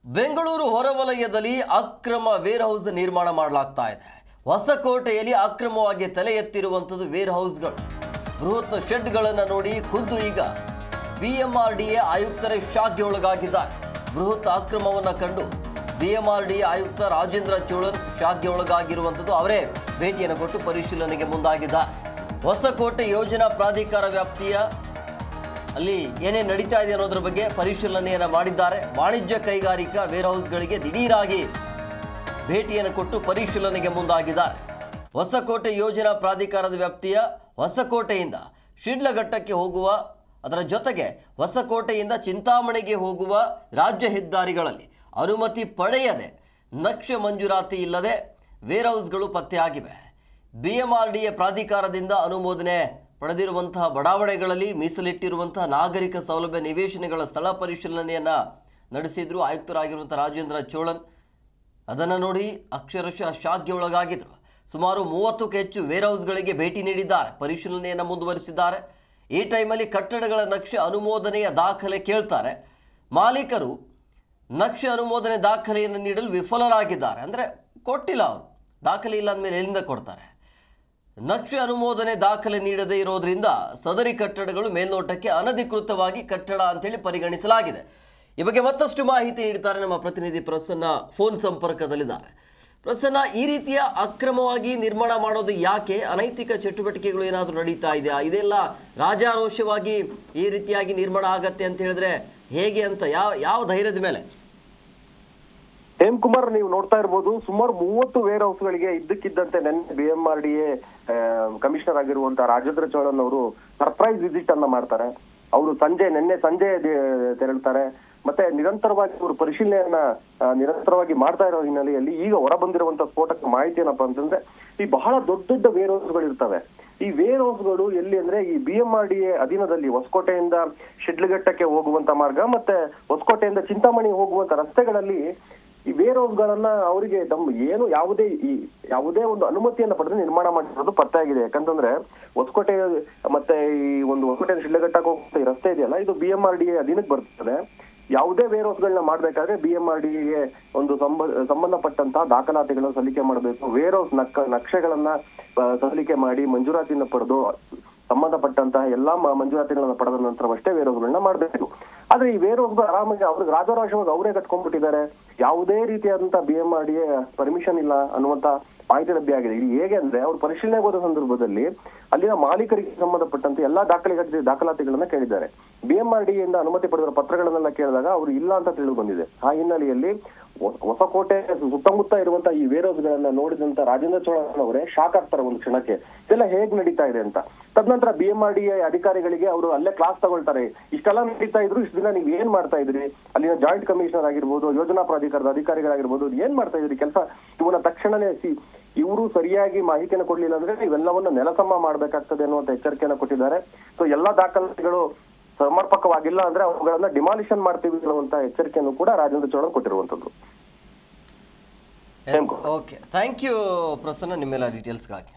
ಬೆಂಗಳೂರು ಹೊರವಲಯದಲ್ಲಿ ಅಕ್ರಮ wear house ನಿರ್ಮಾಣ ಮಾಡಲಾಗ್ತಾ ಇದೆ. ಹೊಸಕೋಟೆಯಲ್ಲಿ ಅಕ್ರಮವಾಗಿ ತಲೆ ಎತ್ತಿರುವಂತದ್ದು ವೇರ್ ಹೌಸ್ಗಳು. ಬೃಹತ್ ಶೆಡ್ಗಳನ್ನು ನೋಡಿ ಖುದ್ದು ಈಗ ಬಿಎಂಆರ್ಡಿಎ ಆಯುಕ್ತರೇ ಶಾಕ್ಗೆ ಒಳಗಾಗಿದ್ದಾರೆ. ಬೃಹತ್ ಅಕ್ರಮವನ್ನು ಕಂಡು ಬಿಎಂಆರ್ಡಿಎ ಆಯುಕ್ತ ರಾಜೇಂದ್ರ ಚೋಳನ್ ಶಾಕ್ಗೆ ಒಳಗಾಗಿರುವಂತದ್ದು. ಅವರೇ ಭೇಟಿಯನ್ನು ಕೊಟ್ಟು ಪರಿಶೀಲನೆಗೆ ಮುಂದಾಗಿದ್ದಾರೆ. ಹೊಸಕೋಟೆ ಯೋಜನಾ ಪ್ರಾಧಿಕಾರ ವ್ಯಾಪ್ತಿಯ ಅಲ್ಲಿ ಏನೇ ನಡೀತಾ ಇದೆ ಅನ್ನೋದ್ರ ಬಗ್ಗೆ ಪರಿಶೀಲನೆಯನ್ನು ಮಾಡಿದ್ದಾರೆ. ವಾಣಿಜ್ಯ ಕೈಗಾರಿಕಾ ವೇರ್ ಹೌಸ್ಗಳಿಗೆ ದಿಢೀರಾಗಿ ಭೇಟಿಯನ್ನು ಕೊಟ್ಟು ಪರಿಶೀಲನೆಗೆ ಮುಂದಾಗಿದ್ದಾರೆ. ಹೊಸಕೋಟೆ ಯೋಜನಾ ಪ್ರಾಧಿಕಾರದ ವ್ಯಾಪ್ತಿಯ ಹೊಸಕೋಟೆಯಿಂದ ಶಿಡ್ಲಘಟ್ಟಕ್ಕೆ ಹೋಗುವ, ಅದರ ಜೊತೆಗೆ ಹೊಸಕೋಟೆಯಿಂದ ಚಿಂತಾಮಣಿಗೆ ಹೋಗುವ ರಾಜ್ಯ ಹೆದ್ದಾರಿಗಳಲ್ಲಿ ಅನುಮತಿ ಪಡೆಯದೆ ನಕ್ಷೆ ಮಂಜೂರಾತಿ ಇಲ್ಲದೆ ವೇರ್ ಹೌಸ್ಗಳು ಪತ್ತೆಯಾಗಿವೆ. ಬಿಎಂಆರ್ಡಿಎ ಪ್ರಾಧಿಕಾರದಿಂದ ಅನುಮೋದನೆ ಪಡೆದಿರುವಂತಹ ಬಡಾವಣೆಗಳಲ್ಲಿ ಮೀಸಲಿಟ್ಟಿರುವಂತಹ ನಾಗರಿಕ ಸೌಲಭ್ಯ ನಿವೇಶನಗಳ ಸ್ಥಳ ಪರಿಶೀಲನೆಯನ್ನು ನಡೆಸಿದ್ರು ಆಯುಕ್ತರಾಗಿರುವಂಥ ರಾಜೇಂದ್ರ ಚೋಳನ್. ಅದನ್ನು ನೋಡಿ ಅಕ್ಷರಶಃ ಶಾಕ್ಗೆ ಒಳಗಾಗಿದ್ರು. ಸುಮಾರು 30ಕ್ಕೂ ಹೆಚ್ಚು ವೇರ್ ಹೌಸ್ಗಳಿಗೆ ಭೇಟಿ ನೀಡಿದ್ದಾರೆ, ಪರಿಶೀಲನೆಯನ್ನು ಮುಂದುವರಿಸಿದ್ದಾರೆ. ಈ ಟೈಮಲ್ಲಿ ಕಟ್ಟಡಗಳ ನಕ್ಷೆ ಅನುಮೋದನೆಯ ದಾಖಲೆ ಕೇಳ್ತಾರೆ. ಮಾಲೀಕರು ನಕ್ಷೆ ಅನುಮೋದನೆ ದಾಖಲೆಯನ್ನು ನೀಡಲು ವಿಫಲರಾಗಿದ್ದಾರೆ. ಅಂದರೆ ಕೊಟ್ಟಿಲ್ಲ, ಅವರು ದಾಖಲೆ ಇಲ್ಲ ಅಂದಮೇಲೆ ಎಲ್ಲಿಂದ ಕೊಡ್ತಾರೆ? ನಕ್ಷೆ ಅನುಮೋದನೆ ದಾಖಲೆ ನೀಡದೇ ಇರೋದ್ರಿಂದ ಸದರಿ ಕಟ್ಟಡಗಳು ಮೇಲ್ನೋಟಕ್ಕೆ ಅನಧಿಕೃತವಾಗಿ ಕಟ್ಟಡ ಅಂತೇಳಿ ಪರಿಗಣಿಸಲಾಗಿದೆ. ಈ ಬಗ್ಗೆ ಮತ್ತಷ್ಟು ಮಾಹಿತಿ ನೀಡುತ್ತಾರೆ ನಮ್ಮ ಪ್ರತಿನಿಧಿ ಪ್ರಸನ್ನ, ಫೋನ್ ಸಂಪರ್ಕದಲ್ಲಿದ್ದಾರೆ. ಪ್ರಸನ್ನ, ಈ ರೀತಿಯ ಅಕ್ರಮವಾಗಿ ನಿರ್ಮಾಣ ಮಾಡೋದು ಯಾಕೆ? ಅನೈತಿಕ ಚಟುವಟಿಕೆಗಳು ಏನಾದರೂ ನಡೀತಾ ಇದೆಯಾ? ಇದೆಲ್ಲ ರಾಜಾರೋಷವಾಗಿ ಈ ರೀತಿಯಾಗಿ ನಿರ್ಮಾಣ ಆಗತ್ತೆ ಅಂತ ಹೇಳಿದ್ರೆ ಹೇಗೆ ಅಂತ ಯಾವ ಧೈರ್ಯದ ಮೇಲೆ? ಹೇಮಕುಮಾರ್, ನೀವು ನೋಡ್ತಾ ಇರ್ಬೋದು, ಸುಮಾರು 30 ವೇರ್ ಹೌಸ್ಗಳಿಗೆ ಇದ್ದಕ್ಕಿದ್ದಂತೆ ನೆನ್ನೆ ಬಿಎಂಆರ್ಡಿಎ ಕಮಿಷನರ್ ಆಗಿರುವಂತಹ ರಾಜೇಂದ್ರ ಚೋಳನ್ ಅವರು ಸರ್ಪ್ರೈಸ್ ವಿಸಿಟ್ ಅನ್ನ ಮಾಡ್ತಾರೆ. ಅವರು ನಿನ್ನೆ ಸಂಜೆ ತೆರಳ್ತಾರೆ. ಮತ್ತೆ ನಿರಂತರವಾಗಿ ಅವರು ಪರಿಶೀಲನೆಯನ್ನ ನಿರಂತರವಾಗಿ ಮಾಡ್ತಾ ಇರೋ ಹಿನ್ನೆಲೆಯಲ್ಲಿ ಈಗ ಹೊರ ಬಂದಿರುವಂತಹ ಸ್ಫೋಟಕ ಮಾಹಿತಿ ಏನಪ್ಪಾ ಅಂತಂದ್ರೆ, ಈ ಬಹಳ ದೊಡ್ಡ ದೊಡ್ಡ ವೇರ್ ಹೌಸ್ಗಳು ಇರ್ತವೆ. ಈ ವೇರ್ ಹೌಸ್ಗಳು ಎಲ್ಲಿ ಅಂದ್ರೆ ಈ ಬಿಎಂಆರ್ಡಿಎ ಅಧೀನದಲ್ಲಿ ಹೊಸಕೋಟೆಯಿಂದ ಶಿಡ್ಲಘಟ್ಟಕ್ಕೆ ಹೋಗುವಂತ ಮಾರ್ಗ ಮತ್ತೆ ಹೊಸಕೋಟೆಯಿಂದ ಚಿಂತಾಮಣಿ ಹೋಗುವಂತ ರಸ್ತೆಗಳಲ್ಲಿ ಈ ವೇರ್ ಹೌಸ್ಗಳನ್ನ ಅವರಿಗೆ ಏನು ಯಾವುದೇ ಒಂದು ಅನುಮತಿಯನ್ನ ಪಡೆದು ನಿರ್ಮಾಣ ಮಾಡಿರೋದು ಪತ್ತೆಯಾಗಿದೆ. ಯಾಕಂತಂದ್ರೆ ಹೊಸಕೋಟೆ ಮತ್ತೆ ಈ ಒಂದು ಹೊಸಕೋಟೆ ಶಿಡ್ಲಘಟ್ಟಕ್ಕೆ ಹೋಗುವಂತ ಈ ರಸ್ತೆ ಇದೆಯಲ್ಲ, ಇದು ಬಿಎಂಆರ್ಡಿಎ ಅಧೀನಕ್ಕೆ ಬರ್ತದೆ. ಯಾವುದೇ ವೇರ್ ಹೌಸ್ಗಳನ್ನ ಮಾಡ್ಬೇಕಾದ್ರೆ ಬಿಎಂಆರ್ಡಿಎಗೆ ಒಂದು ಸಂಬಂಧಪಟ್ಟಂತಹ ದಾಖಲಾತಿಗಳನ್ನ ಸಲ್ಲಿಕೆ ಮಾಡಬೇಕು. ವೇರ್ ಹೌಸ್ ನಕ್ಷೆಗಳನ್ನ ಸಲ್ಲಿಕೆ ಮಾಡಿ ಮಂಜೂರಾತಿನ ಪಡೆದು ಸಂಬಂಧಪಟ್ಟಂತಹ ಎಲ್ಲಾ ಮಂಜೂರಾತಿಗಳನ್ನ ಪಡೆದ ನಂತರವಷ್ಟೇ ವೇರ್ ಹೌಸ್ಗಳನ್ನ ಮಾಡಬೇಕು. ಆದ್ರೆ ಈ ವೇರ್ ಹೌಸ್ಗಳು ಆರಾಮಾಗಿ ಅವ್ರಿಗೆ ರಾಜಾರೋಷವಾಗಿ ಅವರೇ ಕಟ್ಕೊಂಡ್ಬಿಟ್ಟಿದ್ದಾರೆ. ಯಾವುದೇ ರೀತಿಯಾದಂತಹ ಬಿಎಂಆರ್ಡಿಎ ಪರ್ಮಿಷನ್ ಇಲ್ಲ ಅನ್ನುವಂತ ಮಾಹಿತಿ ಲಭ್ಯ ಆಗಿದೆ. ಇದು ಹೇಗೆ ಅಂದ್ರೆ, ಅವ್ರು ಪರಿಶೀಲನೆಗೆ ಹೋದ ಸಂದರ್ಭದಲ್ಲಿ ಅಲ್ಲಿನ ಮಾಲೀಕರಿಗೆ ಸಂಬಂಧಪಟ್ಟಂತೆ ಎಲ್ಲಾ ದಾಖಲಾತಿಗಳನ್ನ ಕೇಳಿದ್ದಾರೆ. ಬಿಎಂಆರ್ಡಿಎ ಇಂದ ಅನುಮತಿ ಪಡೆದ ಪತ್ರಗಳನ್ನೆಲ್ಲ ಕೇಳಿದಾಗ ಅವರು ಇಲ್ಲ ಅಂತ ತಿಳಿದು ಬಂದಿದೆ. ಆ ಹಿನ್ನೆಲೆಯಲ್ಲಿ ಹೊಸಕೋಟೆ ಸುತ್ತಮುತ್ತ ಇರುವಂತಹ ಈ ವೇರ್ ಹೌಸ್ ಗಳನ್ನ ನೋಡಿದಂತ ರಾಜೇಂದ್ರ ಚೋಳನ್ ಅವರೇ ಶಾಕ್ ಆಗ್ತಾರೆ ಒಂದು ಕ್ಷಣಕ್ಕೆ, ಇದೆಲ್ಲ ಹೇಗ್ ನಡೀತಾ ಇದೆ ಅಂತ. ತದನಂತರ ಬಿಎಂಆರ್ಡಿಎ ಅಧಿಕಾರಿಗಳಿಗೆ ಅವರು ಅಲ್ಲೇ ಕ್ಲಾಸ್ ತಗೊಳ್ತಾರೆ. ಇಷ್ಟೆಲ್ಲ ನಡೀತಾ ಇದ್ರು, ಇಷ್ಟು ದಿನ ನೀವು ಏನ್ ಮಾಡ್ತಾ ಇದ್ರಿ? ಅಲ್ಲಿನ ಜಾಯಿಂಟ್ ಕಮಿಷನರ್ ಆಗಿರ್ಬೋದು, ಯೋಜನಾ ಪ್ರಾಧಿಕಾರದ ಅಧಿಕಾರಿಗಳಾಗಿರ್ಬೋದು, ಏನ್ ಮಾಡ್ತಾ ಇದ್ರಿ ಕೆಲಸ? ಇವನ್ನ ತಕ್ಷಣನೇ ಇವರು ಸರಿಯಾಗಿ ಮಾಹಿತಿಯನ್ನು ಕೊಡ್ಲಿಲ್ಲ ಅಂದ್ರೆ ಇವೆಲ್ಲವನ್ನ ನೆಲಸಮ ಮಾಡ್ಬೇಕಾಗ್ತದೆ ಅನ್ನುವಂತ ಎಚ್ಚರಿಕೆಯನ್ನು ಕೊಟ್ಟಿದ್ದಾರೆ. ಸೊ ಎಲ್ಲಾ ದಾಖಲಾತಿಗಳು ಸಮರ್ಪಕವಾಗಿಲ್ಲ ಅಂದ್ರೆ ಅವುಗಳನ್ನ ಡಿಮಾಲಿಷನ್ ಮಾಡ್ತೀವಿ ಅನ್ನುವಂತ ಎಚ್ಚರಿಕೆಯನ್ನು ಕೂಡ ರಾಜೇಂದ್ರ ಚೋಳನ್ ಕೊಟ್ಟಿರುವಂತದ್ದು. ಓಕೆ, ಥ್ಯಾಂಕ್ ಯು ಪ್ರಸನ್ನ, ನಿಮ್ಮೆಲ್ಲ ಡೀಟೇಲ್ಸ್ಗಾಗಿ.